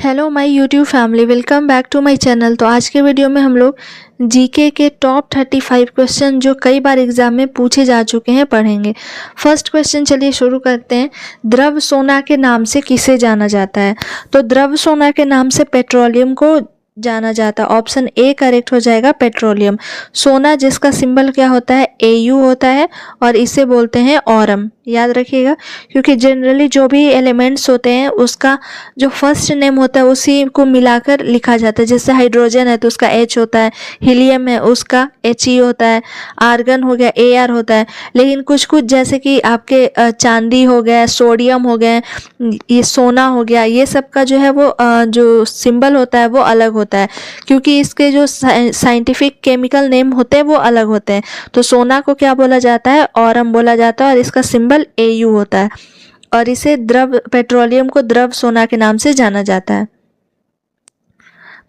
Hello my YouTube family, welcome back to my channel. तो आज के वीडियो में हम लोग जीके के टॉप 35 क्वेश्चन जो कई बार एग्जाम में पूछे जा चुके हैं पढ़ेंगे। फर्स्ट क्वेश्चन चलिए शुरू करते हैं। द्रव सोना के नाम से किसे जाना जाता है? तो द्रव सोना के नाम से पेट्रोलियम को जाना जाता है। ऑप्शन ए करेक्ट हो जाएगा, पेट्रोलियम। सोना जिसका सिंबल क्या होता है? AU होता है और इसे बोलते हैं ऑरम। याद रखिएगा, क्योंकि जनरली जो भी एलिमेंट्स होते हैं उसका जो फर्स्ट नेम होता है उसी को मिलाकर लिखा जाता है। जैसे हाइड्रोजन है तो उसका H होता है, हीलियम है उसका HE होता है, आर्गन हो गया AR होता है। लेकिन कुछ कुछ जैसे कि आपके चांदी हो गया, सोडियम हो गया, ये सोना हो गया, ये सब का जो है वो जो सिंबल होता है वो अलग होता है, क्योंकि इसके जो साइंटिफिक केमिकल नेम होते हैं वो अलग होते हैं। तो सोना को क्या बोला जाता है? ऑरम बोला जाता है और इसका सिंबल AU होता है और इसे द्रव पेट्रोलियम को द्रव सोना के नाम से जाना जाता है।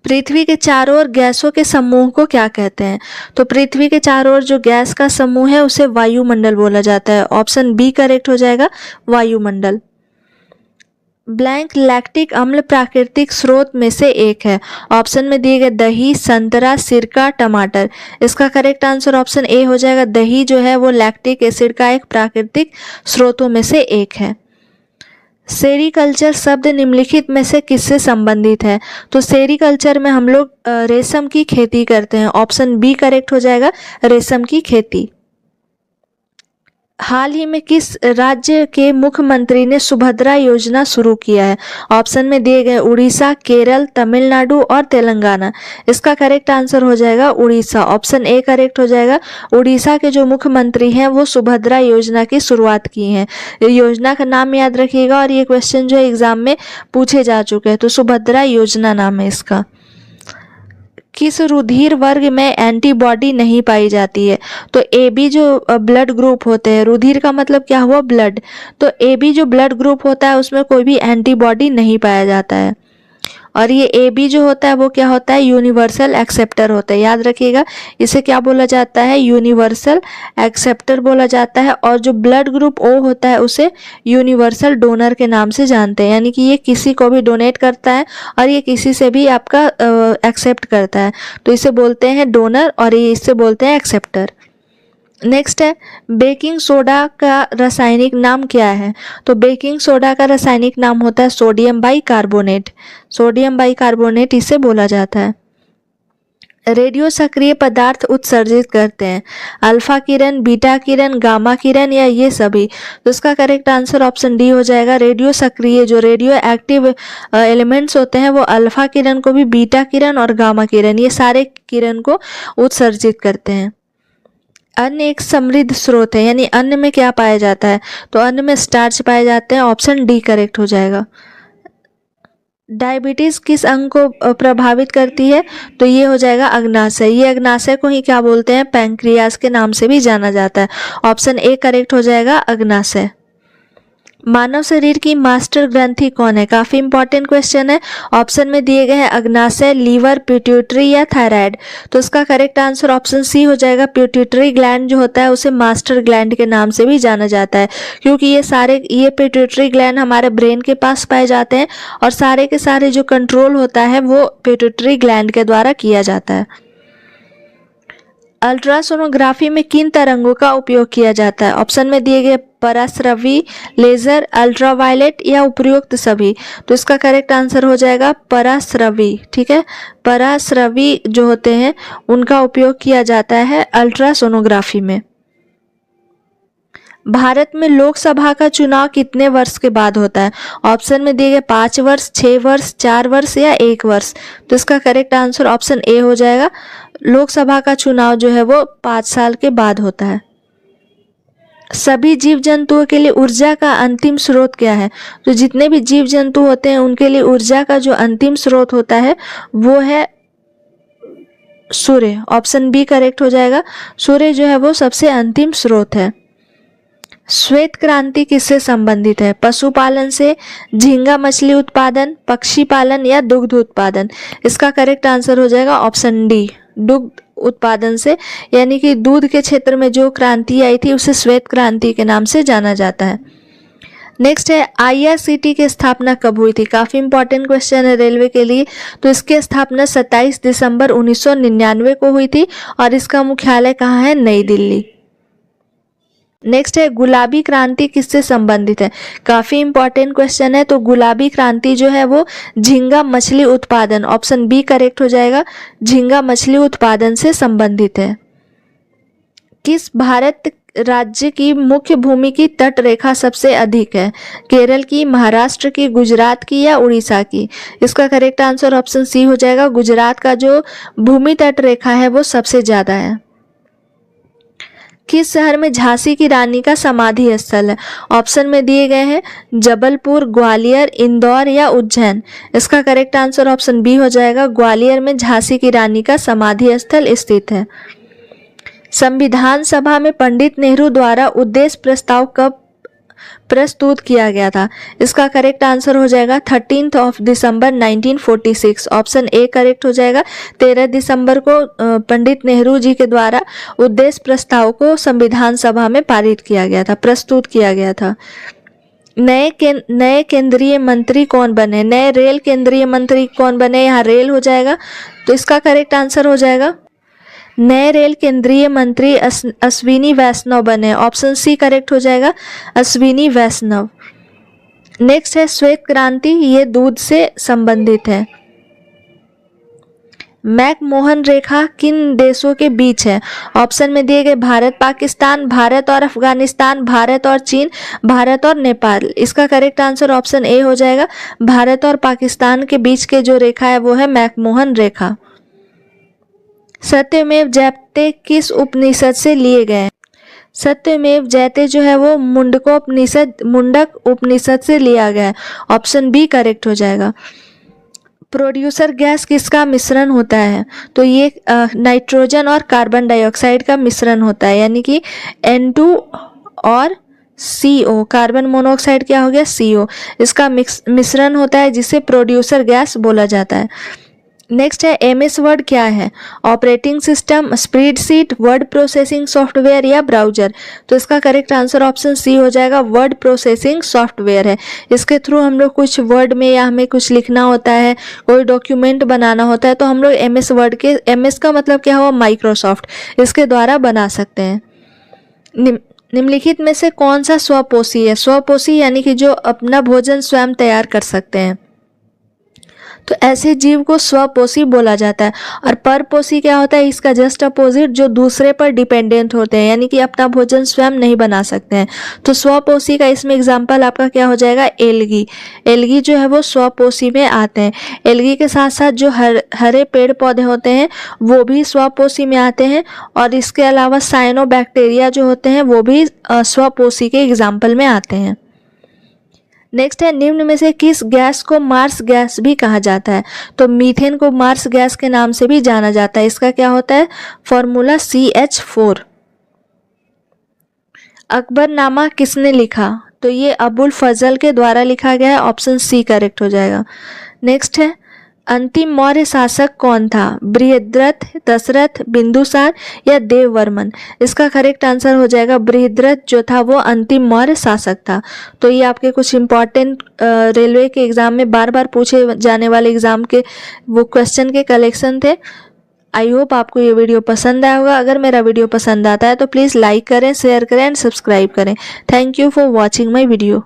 पृथ्वी के चारों ओर गैसों के समूह को क्या कहते हैं? तो पृथ्वी के चारों ओर जो गैस का समूह है उसे वायुमंडल बोला जाता है। ऑप्शन बी करेक्ट हो जाएगा, वायुमंडल। ब्लैंक लैक्टिक अम्ल प्राकृतिक स्रोत में से एक है। ऑप्शन में दिए गए दही, संतरा, सिरका, टमाटर। इसका करेक्ट आंसर ऑप्शन ए हो जाएगा। दही जो है वो लैक्टिक एसिड का एक प्राकृतिक स्रोतों में से एक है। सेरीकल्चर शब्द निम्नलिखित में से किससे संबंधित है? तो सेरीकल्चर में हम लोग रेशम की खेती करते हैं। ऑप्शन बी करेक्ट हो जाएगा, रेशम की खेती। हाल ही में किस राज्य के मुख्यमंत्री ने सुभद्रा योजना शुरू किया है? ऑप्शन में दिए गए उड़ीसा, केरल, तमिलनाडु और तेलंगाना। इसका करेक्ट आंसर हो जाएगा उड़ीसा। ऑप्शन ए करेक्ट हो जाएगा। उड़ीसा के जो मुख्यमंत्री हैं वो सुभद्रा योजना की शुरुआत की है। योजना का नाम याद रखिएगा और ये क्वेश्चन जो है एग्जाम में पूछे जा चुके हैं। तो सुभद्रा योजना नाम है इसका। किस रुधिर वर्ग में एंटीबॉडी नहीं पाई जाती है? तो AB जो ब्लड ग्रुप होते हैं, रुधिर का मतलब क्या हुआ? ब्लड। तो AB जो ब्लड ग्रुप होता है उसमें कोई भी एंटीबॉडी नहीं पाया जाता है। और ये AB जो होता है वो क्या होता है? यूनिवर्सल एक्सेप्टर होता है। याद रखिएगा, इसे क्या बोला जाता है? यूनिवर्सल एक्सेप्टर बोला जाता है। और जो ब्लड ग्रुप O होता है उसे यूनिवर्सल डोनर के नाम से जानते हैं, यानी कि ये किसी को भी डोनेट करता है और ये किसी से भी आपका एक्सेप्ट करता है। तो इसे बोलते हैं डोनर और ये इसे बोलते हैं एक्सेप्टर। नेक्स्ट है, बेकिंग सोडा का रासायनिक नाम क्या है? तो बेकिंग सोडा का रासायनिक नाम होता है सोडियम बाइकार्बोनेट। सोडियम बाइकार्बोनेट इसे बोला जाता है। रेडियो सक्रिय पदार्थ उत्सर्जित करते हैं अल्फा किरण, बीटा किरण, गामा किरण या ये सभी। तो इसका करेक्ट आंसर ऑप्शन डी हो जाएगा। रेडियो सक्रिय जो रेडियो एक्टिव एलिमेंट्स होते हैं वो अल्फा किरण को भी, बीटा किरण और गामा किरण, ये सारे किरण को उत्सर्जित करते हैं। अन्न एक समृद्ध स्रोत है, यानी अन्न में क्या पाया जाता है? तो अन्न में स्टार्च पाए जाते हैं। ऑप्शन डी करेक्ट हो जाएगा। डायबिटीज किस अंग को प्रभावित करती है? तो ये हो जाएगा अग्नाशय। ये अग्नाशय को ही क्या बोलते हैं? पैंक्रियास के नाम से भी जाना जाता है। ऑप्शन ए करेक्ट हो जाएगा, अग्नाशय। मानव शरीर की मास्टर ग्रंथि कौन है? काफी इंपॉर्टेंट क्वेश्चन है। ऑप्शन में दिए गए हैं अग्नाशय, लीवर, पिट्यूटरी या थायराइड। तो इसका करेक्ट आंसर ऑप्शन सी हो जाएगा। पिट्यूटरी ग्लैंड जो होता है उसे मास्टर ग्लैंड के नाम से भी जाना जाता है, क्योंकि ये पिट्यूटरी ग्लैंड हमारे ब्रेन के पास पाए जाते हैं और सारे के सारे जो कंट्रोल होता है वो पिट्यूटरी ग्लैंड के द्वारा किया जाता है। अल्ट्रासोनोग्राफी में किन तरंगों का उपयोग किया जाता है? ऑप्शन में दिए गए पराश्रवी, लेजर, अल्ट्रावायलेट या उपयुक्त सभी। तो इसका करेक्ट आंसर हो जाएगा पराश्रवी। ठीक है, पराश्रवी जो होते हैं उनका उपयोग किया जाता है अल्ट्रासोनोग्राफी में। भारत में लोकसभा का चुनाव कितने वर्ष के बाद होता है? ऑप्शन में दिए गए 5 वर्ष, 6 वर्ष, 4 वर्ष या 1 वर्ष। तो इसका करेक्ट आंसर ऑप्शन ए हो जाएगा। लोकसभा का चुनाव जो है वो 5 साल के बाद होता है। सभी जीव जंतुओं के लिए ऊर्जा का अंतिम स्रोत क्या है? तो जितने भी जीव जंतु होते हैं उनके लिए ऊर्जा का जो अंतिम स्रोत होता है वो है सूर्य। ऑप्शन बी करेक्ट हो जाएगा। सूर्य जो है वो सबसे अंतिम स्रोत है। श्वेत क्रांति किससे संबंधित है? पशुपालन से, झींगा मछली उत्पादन, पक्षी पालन या दुग्ध उत्पादन। इसका करेक्ट आंसर हो जाएगा ऑप्शन डी, दुग्ध उत्पादन से, यानी कि दूध के क्षेत्र में जो क्रांति आई थी उसे श्वेत क्रांति के नाम से जाना जाता है। नेक्स्ट है IRCT की स्थापना कब हुई थी। काफ़ी इंपॉर्टेंट क्वेश्चन है रेलवे के लिए। तो इसकी स्थापना 27 दिसंबर 1999 को हुई थी और इसका मुख्यालय कहाँ है, नई दिल्ली। नेक्स्ट है गुलाबी क्रांति किससे संबंधित है। काफ़ी इंपॉर्टेंट क्वेश्चन है। तो गुलाबी क्रांति जो है वो झींगा मछली उत्पादन, ऑप्शन बी करेक्ट हो जाएगा, झींगा मछली उत्पादन से संबंधित है। किस भारत राज्य की मुख्य भूमि की तट रेखा सबसे अधिक है। केरल की, महाराष्ट्र की, गुजरात की या उड़ीसा की। इसका करेक्ट आंसर ऑप्शन सी हो जाएगा। गुजरात का जो भूमि तट रेखा है वो सबसे ज़्यादा है। किस शहर में झांसी की रानी का समाधि स्थल है। ऑप्शन में दिए गए हैं जबलपुर, ग्वालियर, इंदौर या उज्जैन। इसका करेक्ट आंसर ऑप्शन बी हो जाएगा। ग्वालियर में झांसी की रानी का समाधि स्थल स्थित है। संविधान सभा में पंडित नेहरू द्वारा उद्देश्य प्रस्ताव कब प्रस्तुत किया गया था। इसका करेक्ट आंसर हो जाएगा 13 दिसंबर 1946। ऑप्शन ए करेक्ट हो जाएगा। 13 दिसंबर को पंडित नेहरू जी के द्वारा उद्देश्य प्रस्ताव को संविधान सभा में पारित किया गया था, प्रस्तुत किया गया था। नए केंद्रीय मंत्री कौन बने। नए रेल केंद्रीय मंत्री कौन बने। यहाँ रेल हो जाएगा। तो इसका करेक्ट आंसर हो जाएगा नए रेल केंद्रीय मंत्री अश्विनी वैष्णव बने। ऑप्शन सी करेक्ट हो जाएगा, अश्विनी वैष्णव। नेक्स्ट है श्वेत क्रांति, ये दूध से संबंधित है। मैकमोहन रेखा किन देशों के बीच है। ऑप्शन में दिए गए भारत पाकिस्तान, भारत और अफगानिस्तान, भारत और चीन, भारत और नेपाल। इसका करेक्ट आंसर ऑप्शन ए हो जाएगा। भारत और पाकिस्तान के बीच के जो रेखा है वो है मैकमोहन रेखा। सत्यमेव जयते किस उपनिषद से लिए गए। सत्यमेव जयते जो है वो मुंडक उपनिषद से लिया गया है। ऑप्शन बी करेक्ट हो जाएगा। प्रोड्यूसर गैस किसका मिश्रण होता है। तो ये नाइट्रोजन और कार्बन डाइऑक्साइड का मिश्रण होता है, यानी कि N2 और CO, कार्बन मोनोऑक्साइड क्या हो गया, CO। इसका मिश्रण होता है जिसे प्रोड्यूसर गैस बोला जाता है। नेक्स्ट है MS वर्ड क्या है। Operating system, spreadsheet, word processing software या ब्राउजर। तो इसका करेक्ट आंसर ऑप्शन सी हो जाएगा, वर्ड प्रोसेसिंग सॉफ्टवेयर है। इसके थ्रू हम लोग कुछ वर्ड में या हमें कुछ लिखना होता है, कोई डॉक्यूमेंट बनाना होता है, तो हम लोग MS वर्ड के, MS का मतलब क्या हुआ, माइक्रोसॉफ्ट, इसके द्वारा बना सकते हैं। निम्नलिखित में से कौन सा स्वपोषी है। स्वपोषी यानी कि जो अपना भोजन स्वयं तैयार कर सकते हैं, तो ऐसे जीव को स्वपोषी बोला जाता है। और परपोषी क्या होता है, इसका जस्ट अपोजिट, जो दूसरे पर डिपेंडेंट होते हैं, यानी कि अपना भोजन स्वयं नहीं बना सकते हैं। तो स्वपोषी का इसमें एग्जाम्पल आपका क्या हो जाएगा, एलगी। एलगी जो है वो स्वपोषी में आते हैं। एलगी के साथ साथ जो हरे पेड़ पौधे होते हैं वो भी स्वपोषी में आते हैं। और इसके अलावा साइनोबैक्टीरिया जो होते हैं वो भी स्वपोषी के एग्जाम्पल में आते हैं। नेक्स्ट है निम्न में से किस गैस को मार्स गैस भी कहा जाता है। तो मीथेन को मार्स गैस के नाम से भी जाना जाता है। इसका क्या होता है, फॉर्मूला CH4। अकबरनामा किसने लिखा। तो ये अबुल फजल के द्वारा लिखा गया है। ऑप्शन सी करेक्ट हो जाएगा। नेक्स्ट है अंतिम मौर्य शासक कौन था। बृहद्रथ, दशरथ, बिंदुसार या देववर्मन। इसका करेक्ट आंसर हो जाएगा बृहद्रथ जो था वो अंतिम मौर्य शासक था। तो ये आपके कुछ इंपॉर्टेंट रेलवे के एग्जाम में बार बार पूछे जाने वाले एग्जाम के वो क्वेश्चन के कलेक्शन थे। आई होप आपको ये वीडियो पसंद आया होगा। अगर मेरा वीडियो पसंद आता है तो प्लीज़ लाइक करें, शेयर करें एंड सब्सक्राइब करें। Thank you for watching my video.